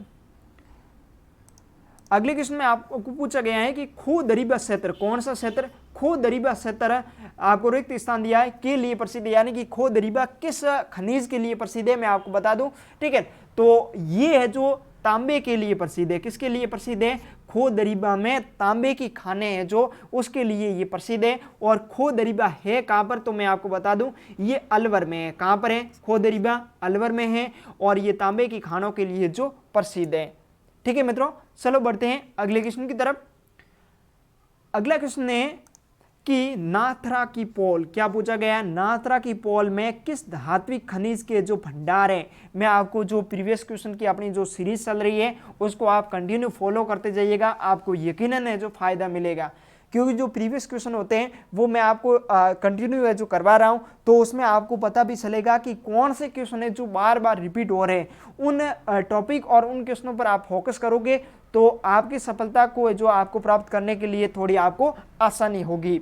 अगले क्वेश्चन में आपको पूछा गया है कि खो दरीबा क्षेत्र, कौन सा क्षेत्र, खो दरीबा क्षेत्र आपको रिक्त स्थान दिया है के लिए प्रसिद्ध है। यानी कि खो दरीबा किस खनिज के लिए प्रसिद्ध है, मैं आपको बता दूं। ठीक है, तो ये है जो तांबे के लिए प्रसिद्ध है। किसके लिए प्रसिद्ध है, खो दरीबा में तांबे की खाने हैं जो, उसके लिए ये प्रसिद्ध है। और खो दरीबा है कहाँ पर, तो मैं आपको बता दूं ये अलवर में है। कहाँ पर है, खो दरीबा अलवर में है। और ये तांबे की खानों के लिए जो प्रसिद्ध है। ठीक है मित्रों, चलो बढ़ते हैं अगले क्वेश्चन की तरफ। अगला क्वेश्चन है कि नाथरा की पोल, क्या पूछा गया है, नाथरा की पोल में किस धात्विक खनिज के जो भंडार है। मैं आपको जो प्रीवियस क्वेश्चन की अपनी जो सीरीज चल रही है उसको आप कंटिन्यू फॉलो करते जाइएगा, आपको यकीनन है जो फायदा मिलेगा। क्योंकि जो प्रीवियस क्वेश्चन होते हैं वो मैं आपको कंटिन्यू है जो करवा रहा हूँ, तो उसमें आपको पता भी चलेगा कि कौन से क्वेश्चन है जो बार बार रिपीट हो रहे हैं। उन टॉपिक और उन क्वेश्चनों पर आप फोकस करोगे तो आपकी सफलता को जो आपको प्राप्त करने के लिए थोड़ी आपको आसानी होगी।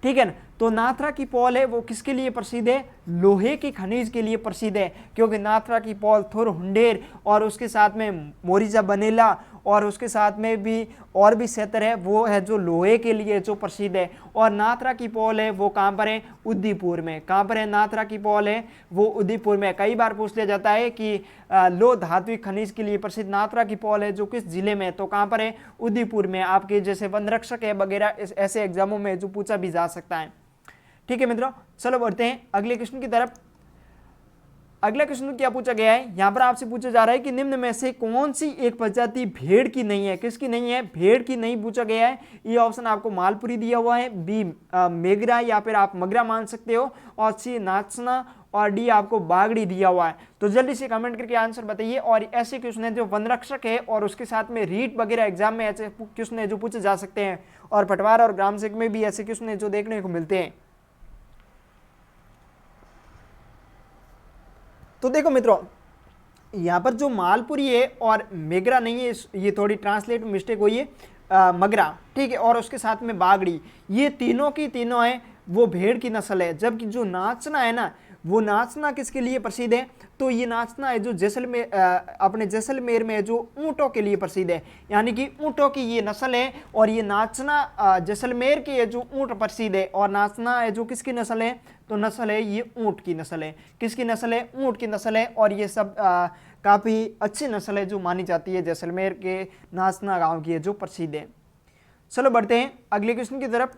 ठीक है ना, तो नाथरा की पोल है वो किसके लिए प्रसिद्ध है, लोहे की खनिज के लिए प्रसिद्ध है। क्योंकि नाथरा की पोल थुर हुंडेर और उसके साथ में मोरिजा बनेला और उसके साथ में भी और भी क्षेत्र है वो है जो लोहे के लिए जो प्रसिद्ध है। और नाथरा की पोल है वो कहाँ पर है, उदयपुर में। कहाँ पर है नाथरा की पोल है, वो उदयपुर में। कई बार पूछ लिया जाता है कि लो धात्विक खनिज के लिए प्रसिद्ध नाथरा की पोल है जो किस जिले में, तो कहाँ पर है, उदयपुर में। आपके जैसे वन रक्षक है वगैरह ऐसे एग्जामों में जो पूछा भी जा सकता है। ठीक है मित्रों, चलो बढ़ते हैं अगले क्वेश्चन की तरफ। अगला क्वेश्चन क्या पूछा गया है, यहां पर आपसे पूछा जा रहा है कि निम्न में से कौन सी एक प्रजाति भेड़ की नहीं है। किसकी नहीं है, भेड़ की नहीं पूछा गया है। ये ऑप्शन आपको मालपुरी दिया हुआ है, बी मेगरा या फिर आप मगरा मान सकते हो, और सी नाचना, और डी आपको बागड़ी दिया हुआ है। तो जल्दी से कमेंट करके आंसर बताइए। और ऐसे क्वेश्चन है जो वनरक्षक है और उसके साथ में रीट वगैरह एग्जाम में ऐसे क्वेश्चन है जो पूछे जा सकते हैं, और पटवार और ग्राम सेवक में भी ऐसे क्वेश्चन है जो देखने को मिलते हैं। तो देखो मित्रों, यहाँ पर जो मालपुरी है और मेगरा नहीं है, ये थोड़ी ट्रांसलेट मिस्टेक हुई है, मगरा। ठीक है, और उसके साथ में बागड़ी, ये तीनों की तीनों है वो भेड़ की नस्ल है। जबकि जो नाचना है ना, वो नाचना किसके लिए प्रसिद्ध है, तो ये नाचना है जो जैसलमेर, अपने जैसलमेर में जो ऊँटों के लिए प्रसिद्ध है। यानी कि ऊँटों की ये नस्ल है। और ये नाचना जैसलमेर के जो ऊँट प्रसिद्ध है, और नाचना है जो किसकी नस्ल है, तो नस्ल है ये ऊँट की नस्ल है। किसकी नस्ल है, ऊँट की नस्ल है। और ये सब काफ़ी अच्छी नस्ल है जो मानी जाती है, जैसलमेर के नाचना गाँव की है जो प्रसिद्ध है। चलो बढ़ते हैं अगले क्वेश्चन की तरफ।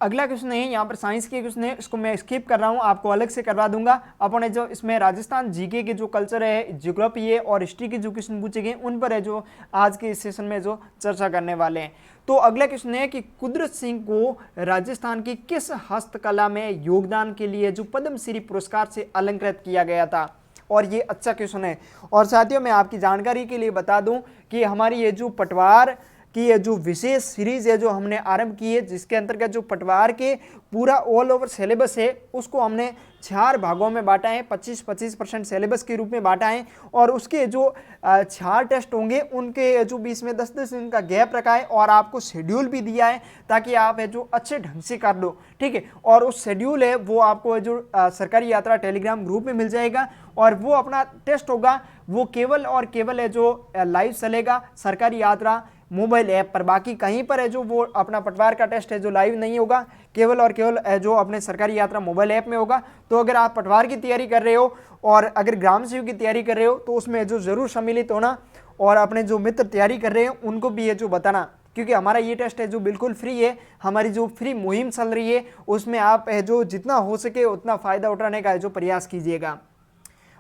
अगला क्वेश्चन है यहाँ पर साइंस के क्वेश्चन है, इसको मैं स्किप कर रहा हूँ, आपको अलग से करवा दूंगा। अपने जो इसमें राजस्थान जीके के जो कल्चर है, ज्योग्राफी है और हिस्ट्री के जो क्वेश्चन पूछे गए उन पर है जो आज के इस सेशन में जो चर्चा करने वाले हैं। तो अगला क्वेश्चन है कि कुदरत सिंह को राजस्थान की किस हस्तकला में योगदान के लिए जो पद्मश्री पुरस्कार से अलंकृत किया गया था। और ये अच्छा क्वेश्चन है। और साथियों, मैं आपकी जानकारी के लिए बता दूं कि हमारी ये जो पटवार कि ये जो विशेष सीरीज है जो हमने आरंभ की है, जिसके अंतर्गत जो पटवार के पूरा ऑल ओवर सिलेबस है उसको हमने 4 भागों में बांटा है, 25-25% सिलेबस के रूप में बांटा है। और उसके जो 4 टेस्ट होंगे उनके जो बीच में 10-10 दिन का गैप रखा है और आपको शेड्यूल भी दिया है ताकि आप है जो अच्छे ढंग से कर लो, ठीक है। और उस शेड्यूल है वो आपको जो सरकारी यात्रा टेलीग्राम ग्रुप में मिल जाएगा और वो अपना टेस्ट होगा वो केवल और केवल है जो लाइव चलेगा सरकारी यात्रा मोबाइल ऐप पर। बाकी कहीं पर है जो वो अपना पटवार का टेस्ट है जो लाइव नहीं होगा, केवल और केवल जो अपने सरकारी यात्रा मोबाइल ऐप में होगा। तो अगर आप पटवार की तैयारी कर रहे हो और अगर ग्राम सेवक की तैयारी कर रहे हो तो उसमें जो ज़रूर सम्मिलित होना और अपने जो मित्र तैयारी कर रहे हैं उनको भी ये जो बताना, क्योंकि हमारा ये टेस्ट है जो बिल्कुल फ्री है। हमारी जो फ्री मुहिम चल रही है उसमें आप है जो जितना हो सके उतना फ़ायदा उठाने का जो प्रयास कीजिएगा।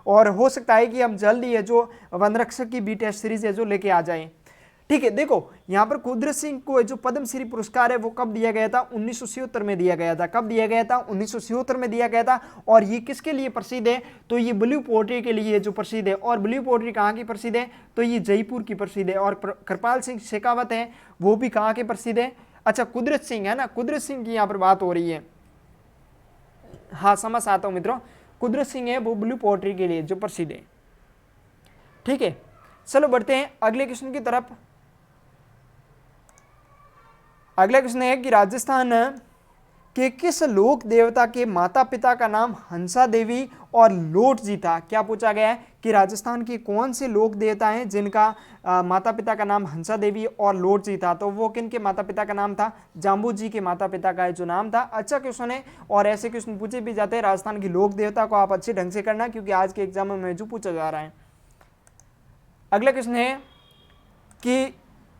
और हो सकता है कि हम जल्द ही है जो वनरक्षक की बी टेस्ट सीरीज है जो लेके आ जाएं, ठीक है। देखो यहाँ पर कुदरत सिंह को जो पद्मश्री पुरस्कार है वो कब दिया गया था? 1977 में दिया गया था। कब दिया गया था? 1977 में दिया गया था। और ये किसके लिए प्रसिद्ध है? तो ये ब्लू पोएट्री के लिए जो प्रसिद्ध है। और ब्लू पोएट्री कहाँ की प्रसिद्ध है? तो ये जयपुर की प्रसिद्ध है। और कृपाल सिंह शेखावत है वो भी कहाँ के प्रसिद्ध है? अच्छा, कुदरत सिंह है ना, कुदरत सिंह की यहाँ पर बात हो रही है। हाँ, समझ आता हूँ मित्रों, कुदरत सिंह है वो ब्लू पोएट्री के लिए जो प्रसिद्ध है, ठीक है। चलो बढ़ते हैं अगले क्वेश्चन की तरफ। अगला क्वेश्चन है कि राजस्थान के किस लोक देवता के माता पिता का नाम हंसा देवी और लोट जी था? क्या पूछा गया है कि राजस्थान के कौन से लोक देवता हैं जिनका माता पिता का नाम हंसा देवी और लोट जी था? तो वो किन के माता पिता का नाम था? जाम्बू जी के माता पिता का जो नाम था। अच्छा क्वेश्चन है और ऐसे क्वेश्चन पूछे भी जाते हैं। राजस्थान की लोक देवता को आप अच्छे ढंग से करना क्योंकि आज के एग्जाम में जो पूछा जा रहा है। अगला क्वेश्चन है कि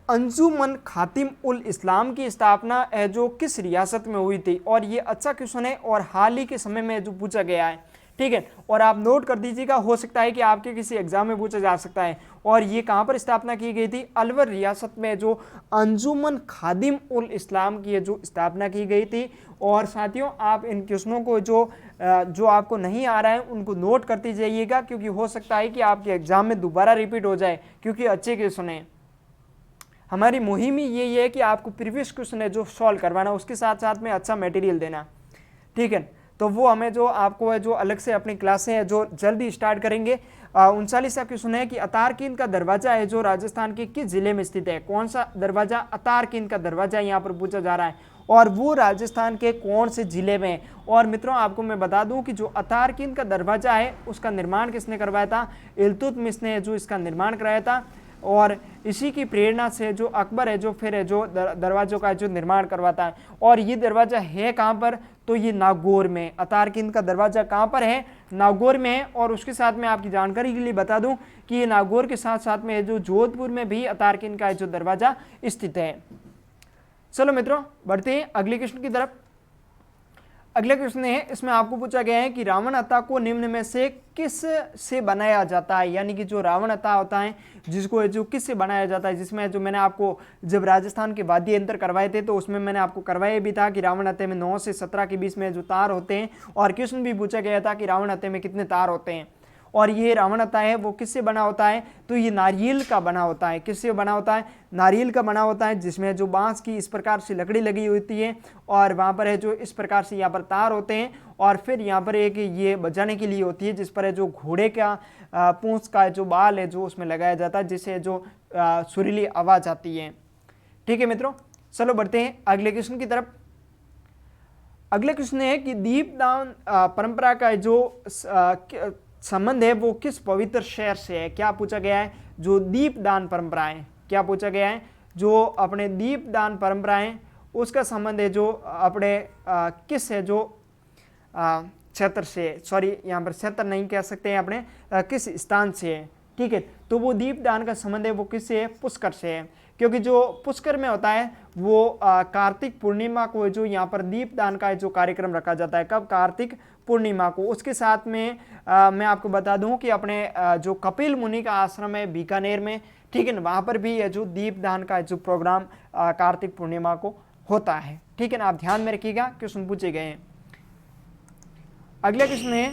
अंजुमन खातिम उल इस्लाम की स्थापना जो किस रियासत में हुई थी? और ये अच्छा क्वेश्चन है और हाल ही के समय में जो पूछा गया है, ठीक है। और आप नोट कर दीजिएगा, हो सकता है कि आपके किसी एग्जाम में पूछा जा सकता है। और ये कहाँ पर स्थापना की गई थी? अलवर रियासत में जो अंजुमन खादिम उल इस्लाम की जो स्थापना की गई थी। और साथियों आप इन क्वेश्चनों को जो आपको नहीं आ रहा है उनको नोट करते जाइएगा क्योंकि हो सकता है कि आपके एग्जाम में दोबारा रिपीट हो जाए क्योंकि अच्छे क्वेश्चन हैं। हमारी मुहिम ही यही है कि आपको प्रीवियस क्वेश्चन है जो सॉल्व करवाना, उसके साथ साथ में अच्छा मटेरियल देना, ठीक है। तो वो हमें जो आपको है जो अलग से अपनी क्लासें हैं जो जल्दी स्टार्ट करेंगे। 39वां क्वेश्चन है कि अतारकिंद का दरवाजा है जो राजस्थान के किस जिले में स्थित है? कौन सा दरवाजा? अतारकिंद का दरवाजा यहाँ पर पूछा जा रहा है और वो राजस्थान के कौन से जिले में? और मित्रों आपको मैं बता दूं कि जो अतारकिंद का दरवाजा है उसका निर्माण किसने करवाया था? इल्तुतमिश ने जो इसका निर्माण कराया था। और इसी की प्रेरणा से जो अकबर है जो फिर है जो दरवाजों का जो निर्माण करवाता है। और ये दरवाजा है कहाँ पर? तो ये नागौर में। अतारकिंद का दरवाजा कहाँ पर है? नागौर में है। और उसके साथ में आपकी जानकारी के लिए बता दूं कि ये नागौर के साथ साथ में जो जोधपुर में भी अतारकिंद का जो दरवाजा स्थित है। चलो मित्रों बढ़ते हैं अगले क्वेश्चन की तरफ। अगला क्वेश्चन है, इसमें आपको पूछा गया है कि रावण अता को निम्न में से किस से बनाया जाता है? यानी कि जो रावण अता होता है जिसको जो किस से बनाया जाता है, जिसमें जो मैंने आपको जब राजस्थान के वाद्य यंत्र करवाए थे तो उसमें मैंने आपको करवाया भी था कि रावण अते में 9 से 17 के बीच में जो तार होते हैं। और क्वेश्चन भी पूछा गया था कि रावण अते में कितने तार होते हैं। और ये रावण अता है वो किससे बना होता है? तो ये नारियल का बना होता है। किससे बना होता है? नारियल का बना होता है, जिसमें जो बांस की इस प्रकार से लकड़ी लगी होती है और वहाँ पर है जो इस प्रकार से यहाँ पर तार होते हैं। और फिर यहाँ पर एक ये बजाने के लिए होती है जिस पर है जो घोड़े का पूंछ का जो बाल है जो उसमें लगाया जाता है जिससे जो सुरीली आवाज़ आती है, ठीक है मित्रों। चलो बढ़ते हैं अगले क्वेश्चन की तरफ। अगले क्वेश्चन है कि दीपदान परंपरा का जो संबंध है वो किस पवित्र शहर से है? क्या पूछा गया है? जो दीपदान परंपराएं, क्या पूछा गया है? जो अपने दीपदान परंपराएं उसका संबंध है जो अपने किस है जो क्षेत्र से, सॉरी यहाँ पर क्षेत्र नहीं कह सकते हैं, अपने किस स्थान से है, ठीक है। तो वो दीपदान का संबंध है वो किससे है? पुष्कर से है। क्योंकि जो पुष्कर में होता है वो कार्तिक पूर्णिमा को जो यहाँ पर दीपदान का जो कार्यक्रम रखा जाता है। कब? कार्तिक पूर्णिमा को। उसके साथ में मैं आपको बता दूं कि अपने जो कपिल मुनि का आश्रम है बीकानेर में, ठीक है ना, वहाँ पर भी जो दीपदान का जो प्रोग्राम कार्तिक पूर्णिमा को होता है, ठीक है ना। आप ध्यान में रखिएगा, क्वेश्चन पूछे गए हैं। अगला क्वेश्चन है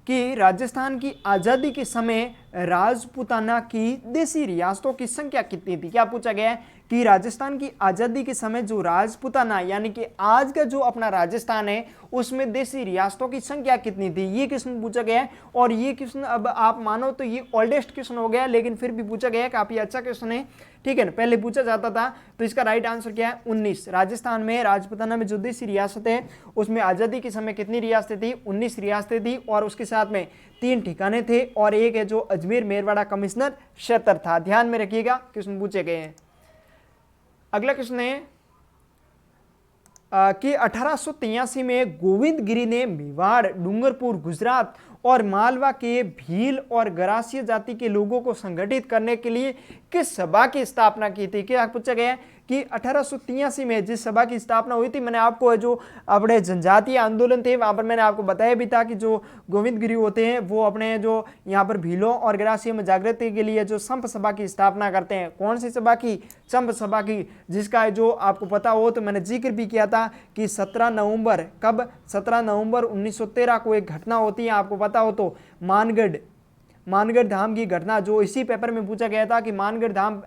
कि राजस्थान की आज़ादी के समय राजपूताना की देसी रियासतों की संख्या कितनी थी। क्या पूछा गया है कि राजस्थान की आज़ादी के समय जो राजपूताना यानी कि आज का जो अपना राजस्थान है उसमें देसी रियासतों की संख्या कितनी थी, ये क्वेश्चन पूछा गया है। और ये क्वेश्चन अब आप मानो तो ये ओल्डेस्ट क्वेश्चन हो गया, लेकिन फिर भी पूछा गया है, काफ़ी अच्छा क्वेश्चन है, ठीक है ना। पहले पूछा जाता था, तो इसका राइट आंसर क्या है 19। राजस्थान में राजपूताना में जो देसी रियासत है उसमें आज़ादी के समय कितनी रियासतें थी, 19 रियासतें थी, और उसके साथ में 3 ठिकाने थे, और एक है जो अजमेर मेरवाड़ा कमिश्नर क्षेत्र था। ध्यान में रखिएगा, क्वेश्चन पूछे गए हैं। अगला क्वेश्चन है कि 1883 में गोविंद गिरी ने मेवाड़, डूंगरपुर, गुजरात और मालवा के भील और गरासिया जाति के लोगों को संगठित करने के लिए किस सभा की स्थापना की थी। क्या पूछा गया है कि 1883 में जिस सभा की स्थापना हुई थी, मैंने आपको जो अपने जनजातीय आंदोलन थे वहां पर मैंने आपको बताया भी था कि जो गोविंद गिरी होते हैं वो अपने जो यहाँ पर भीलों और गरासिया में जागृति के लिए जो संप सभा की स्थापना करते हैं। कौन सी सभा की? संप सभा की, जिसका जो आपको पता हो तो मैंने जिक्र भी किया था कि 17 नवंबर, कब? 17 नवंबर 1913 को एक घटना होती है, आपको पता हो तो, मानगढ़ धाम की घटना, जो इसी पेपर में पूछा गया था कि मानगढ़ धाम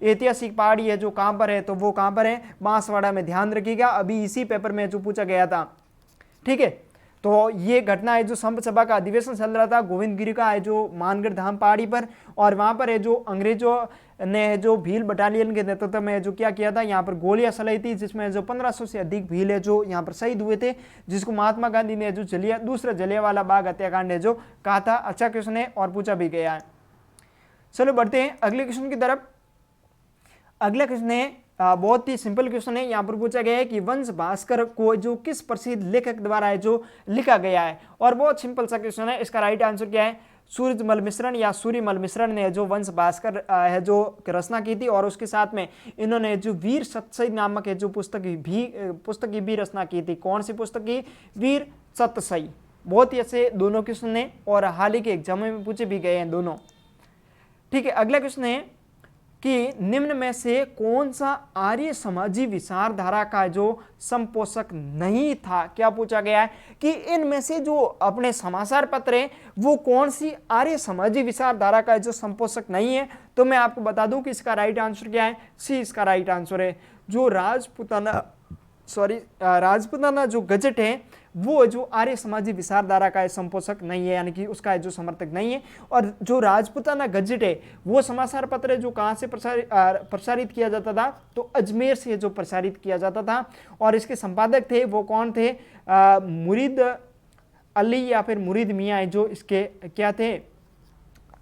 ऐतिहासिक पहाड़ी है जो कहां पर है, तो वो कहां पर है? बांसवाड़ा में। ध्यान रखिएगा, अभी इसी पेपर में जो पूछा गया था, ठीक है। तो ये घटना है जो संप सभा का अधिवेशन चल रहा था गोविंद गिरी का है जो मानगढ़ धाम पहाड़ी पर, और वहां पर है जो अंग्रेजों ने जो भील बटालियन के नेतृत्व में जो क्या किया था, यहाँ पर गोलियां चलाई थी, जिसमें जो 1500 से अधिक भील है जो यहाँ पर शहीद हुए थे, जिसको महात्मा गांधी ने जो दूसरा जलियांवाला बाग हत्याकांड है जो कहा था। अच्छा क्वेश्चन है और पूछा भी गया है। चलो बढ़ते हैं अगले क्वेश्चन की तरफ। अगला क्वेश्चन है बहुत ही सिंपल क्वेश्चन है। यहाँ पर पूछा गया है कि वंश भास्कर को जो किस प्रसिद्ध लेखक द्वारा है जो लिखा गया है, और बहुत सिंपल सा क्वेश्चन है। इसका राइट आंसर क्या है? सूर्यमल मिश्रण या सूर्यमल मिश्रण ने जो वंश भास्कर है जो रचना की थी, और उसके साथ में इन्होंने जो वीर सतसई नामक है जो पुस्तक की भी रचना की थी। कौन सी पुस्तक की? वीर सतसई। बहुत ही अच्छे दोनों क्वेश्चन है और हाल ही के एग्जाम में पूछे भी गए हैं दोनों, ठीक है। अगला क्वेश्चन है कि निम्न में से कौन सा आर्य समाजी विचारधारा का जो संपोषक नहीं था। क्या पूछा गया है कि इनमें से जो अपने समाचार पत्र है वो कौन सी आर्य समाजी विचारधारा का जो संपोषक नहीं है, तो मैं आपको बता दूं कि इसका राइट आंसर क्या है? सी इसका राइट आंसर है। जो राजपूताना जो गजट है वो जो आर्य समाजी विचारधारा का संपोषक नहीं है, यानी कि उसका जो समर्थक नहीं है। और जो राजपूताना गजट है वो समाचार पत्र है जो कहाँ से प्रसारित किया जाता था, तो अजमेर से जो प्रसारित किया जाता था, और इसके संपादक थे वो कौन थे? मुरीद अली या फिर मुरीद मियाँ जो इसके क्या थे?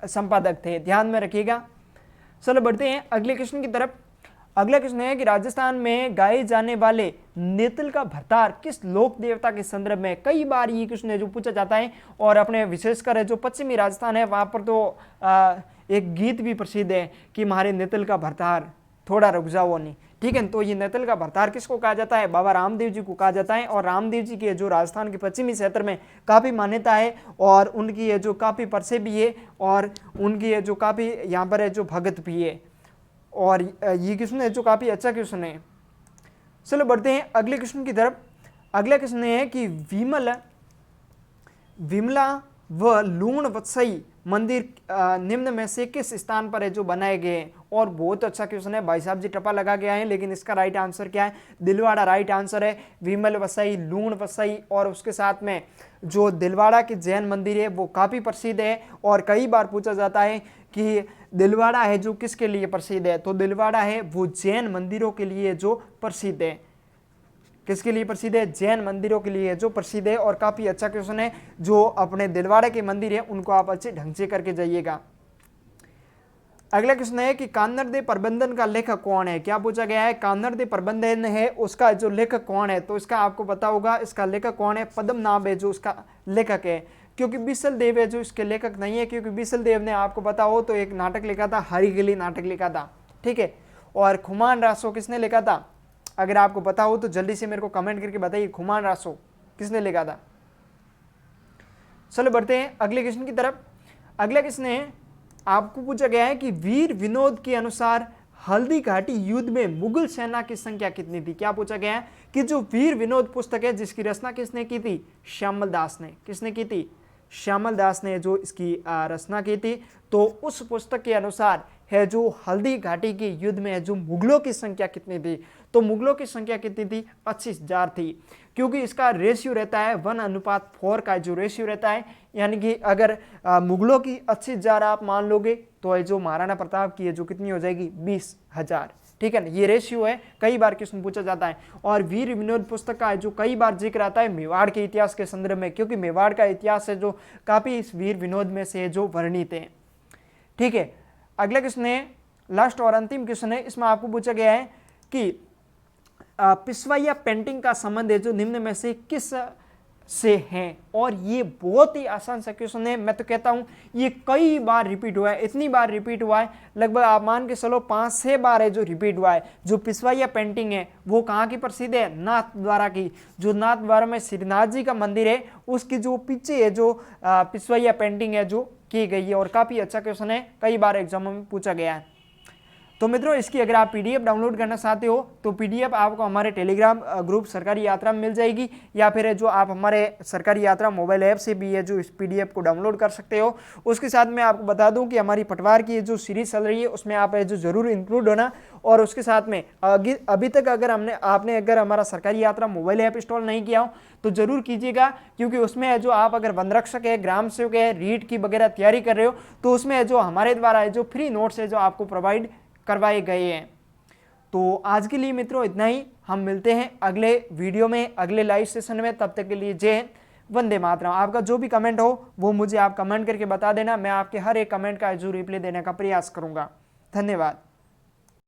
संपादक थे। ध्यान में रखिएगा। चलो बढ़ते हैं अगले क्वेश्चन की तरफ। अगला क्वेश्चन है कि राजस्थान में गाए जाने वाले नेतल का भरतार किस लोक देवता के संदर्भ में? कई बार ये क्वेश्चन है जो पूछा जाता है, और अपने विशेषकर जो पश्चिमी राजस्थान है वहां पर तो एक गीत भी प्रसिद्ध है कि हमारे नेतल का भरतार थोड़ा रुक जाओ नहीं, ठीक है। तो ये नेतल का भरतार किसको कहा जाता है? बाबा रामदेव जी को कहा जाता है। और रामदेव जी के जो राजस्थान के पश्चिमी क्षेत्र में काफ़ी मान्यता है, और उनकी ये जो काफ़ी परसे भी है, और उनकी ये जो काफ़ी यहाँ पर है जो भगत भी है, और ये क्वेश्चन है जो काफ़ी अच्छा क्वेश्चन है। चलो बढ़ते हैं अगले क्वेश्चन की तरफ। अगला क्वेश्चन है कि विमला व लूण वत्सई मंदिर निम्न में से किस स्थान पर है जो बनाए गए हैं? और बहुत अच्छा क्वेश्चन है, भाई साहब जी टप्पा लगा के आए हैं, लेकिन इसका राइट आंसर क्या है? दिलवाड़ा राइट आंसर है। विमल वसई, लूण वसई, और उसके साथ में जो दिलवाड़ा के जैन मंदिर है वो काफ़ी प्रसिद्ध है, और कई बार पूछा जाता है कि दिलवाड़ा है जो किसके लिए प्रसिद्ध है, तो दिलवाड़ा है वो जैन मंदिरों के लिए जो प्रसिद्ध है। किसके लिए प्रसिद्ध है? जैन मंदिरों के लिए जो प्रसिद्ध है, और काफ़ी अच्छा क्वेश्चन है। जो अपने दिलवाड़ा के मंदिर है उनको आप अच्छे ढंग से करके जाइएगा। अगला क्वेश्चन है कि कान्नड़ प्रबंधन का लेखक कौन है? क्या पूछा गया है? कान्नड़ प्रबंधन है उसका जो लेखक कौन है, तो इसका आपको पता होगा इसका लेखक कौन है? पद्मनाभ है जो उसका लेखक है, क्योंकि बिसल देव है जो इसके लेखक नहीं है, क्योंकि बिसल देव ने आपको पता हो तो एक नाटक लिखा था, हरिगिली नाटक लिखा था, ठीक है। और खुमान रासो किसने लिखा था? अगर आपको पता हो तो जल्दी से मेरे को कमेंट करके बताइए, खुमान रासो किसने लिखा था? चलो बढ़ते हैं अगले क्वेश्चन की तरफ। अगला क्वेश्चन है, आपको पूछा गया है कि वीर विनोद के अनुसार हल्दी घाटी युद्ध में मुगल सेना की संख्या कितनी थी? क्या पूछा गया है कि जो वीर विनोद पुस्तक है जिसकी रचना किसने की थी? श्यामल दास ने। किसने की थी? श्यामल दास ने जो इसकी रचना की थी। तो उस पुस्तक के अनुसार है जो हल्दी घाटी के युद्ध में जो मुगलों की संख्या कितनी थी, तो मुगलों की संख्या कितनी थी, 25,000 थी। क्योंकि इसका रेशियो रहता है 1:4 का जो रेशियो रहता है, यानी कि अगर मुगलों की 25,000 आप मान लोगे तो जो महाराणा प्रताप की है जो कितनी हो जाएगी, 20,000। ठीक है ना, ये रेशियो है, कई बार क्वेश्चन पूछा जाता है। और वीर विनोद पुस्तक का जो कई बार जिक्र आता है मेवाड़ के इतिहास के संदर्भ में, क्योंकि मेवाड़ का इतिहास है जो काफी इस वीर विनोद में से जो वर्णित है। ठीक है, अगला क्वेश्चन है, लास्ट और अंतिम क्वेश्चन है, इसमें आपको पूछा गया है कि पिशवाइया पेंटिंग का संबंध है जो निम्न में से किस से हैं। और ये बहुत ही आसान सा क्वेश्चन है, मैं तो कहता हूं ये कई बार रिपीट हुआ है, इतनी बार रिपीट हुआ है, लगभग आप मान के चलो 5-6 बार है जो रिपीट हुआ है। जो पिशवाइया पेंटिंग है वो कहाँ की प्रसिद्ध है, नाथद्वारा की। जो नाथद्वारा में श्रीनाथ जी का मंदिर है उसकी जो पीछे है जो पिशवाइया पेंटिंग है जो की गई है। और काफी अच्छा क्वेश्चन है, कई बार एग्जाम में पूछा गया है। तो मित्रों, इसकी अगर आप पीडीएफ डाउनलोड करना चाहते हो तो पीडीएफ आपको हमारे टेलीग्राम ग्रुप सरकारी यात्रा में मिल जाएगी, या फिर जो आप हमारे सरकारी यात्रा मोबाइल ऐप से भी है जो इस पीडीएफ को डाउनलोड कर सकते हो। उसके साथ मैं आपको बता दूं कि हमारी पटवार की जो सीरीज चल रही है उसमें आप जो जरूर इंक्लूड होना। और उसके साथ में अभी तक अगर आपने अगर हमारा सरकारी यात्रा मोबाइल ऐप इंस्टॉल नहीं किया हो तो जरूर कीजिएगा, क्योंकि उसमें है जो आप अगर वन रक्षक है, ग्राम सेवक है, रीट की वगैरह तैयारी कर रहे हो तो उसमें है जो हमारे द्वारा है जो फ्री नोट्स है जो आपको प्रोवाइड करवाए गए हैं। तो आज के लिए मित्रों इतना ही, हम मिलते हैं अगले वीडियो में, अगले लाइव सेशन में। तब तक के लिए जय हिंद, वंदे मातरम। आपका जो भी कमेंट हो वो मुझे आप कमेंट करके बता देना, मैं आपके हर एक कमेंट का जो रिप्लाई देने का प्रयास करूंगा। धन्यवाद।